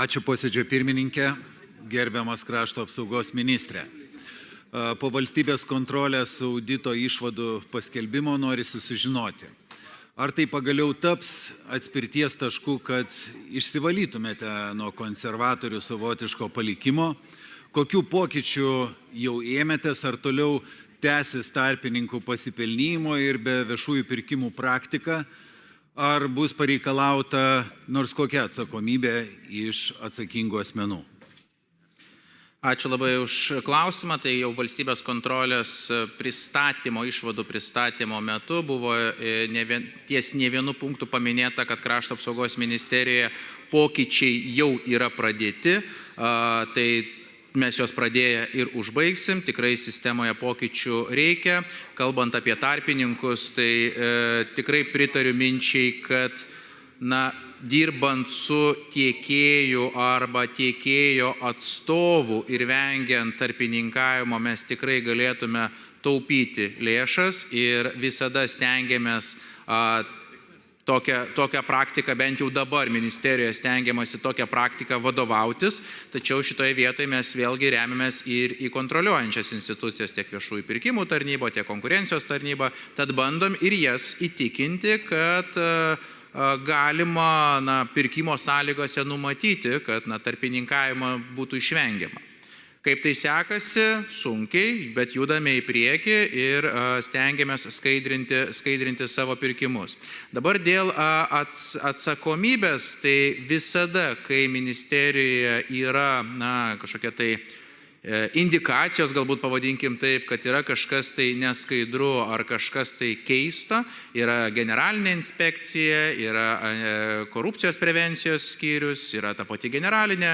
Ačiū posėdžio pirmininkė, gerbiamas krašto apsaugos ministrė. Po valstybės kontrolės audito išvadų paskelbimo norisi sužinoti, ar tai pagaliau taps atspirties tašku, kad išsivalytumėte nuo konservatorių savotiško palikimo, kokių pokyčių jau ėmėtės, ar toliau tęsis tarpininkų pasipelnymo ir be viešųjų pirkimų praktika, ar bus pareikalauta nors kokia atsakomybė iš atsakingų asmenų. Ačiū labai už klausimą. Tai jau valstybės kontrolės pristatymo, išvadų pristatymo metu buvo ties ne vienu punktu paminėta, kad krašto apsaugos ministerijoje pokyčiai jau yra pradėti. Tai mes juos pradėję ir užbaigsim. Tikrai sistemoje pokyčių reikia. Kalbant apie tarpininkus, tai tikrai pritariu minčiai, kad dirbant su tiekėjų arba tiekėjo atstovų ir vengiant tarpininkavimo, mes tikrai galėtume taupyti lėšas ir visada stengiamės tokią praktiką, bent jau dabar ministerijoje stengiamasi tokią praktiką vadovautis, tačiau šitoje vietoje mes vėlgi remiamės ir į kontroliuojančias institucijas, tiek viešųjų pirkimų tarnybą, tiek konkurencijos tarnybą, tad bandom ir jas įtikinti, kad galima pirkimo sąlygose numatyti, kad tarpininkavimą būtų išvengiama. Kaip tai sekasi? Sunkiai, bet judame į priekį ir stengiamės skaidrinti savo pirkimus. Dabar dėl atsakomybės, tai visada, kai ministerijoje yra kažkokia tai indikacijos, galbūt pavadinkim taip, kad yra kažkas tai neskaidru ar kažkas tai keista, yra generalinė inspekcija, yra korupcijos prevencijos skyrius, yra ta pati generalinė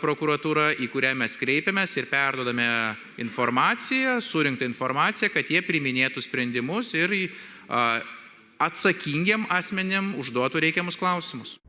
prokuratūra, į kurią mes kreipiamės ir perduodame informaciją, surinktą informaciją, kad jie priiminėtų sprendimus ir atsakingiam asmenėm užduotų reikiamus klausimus.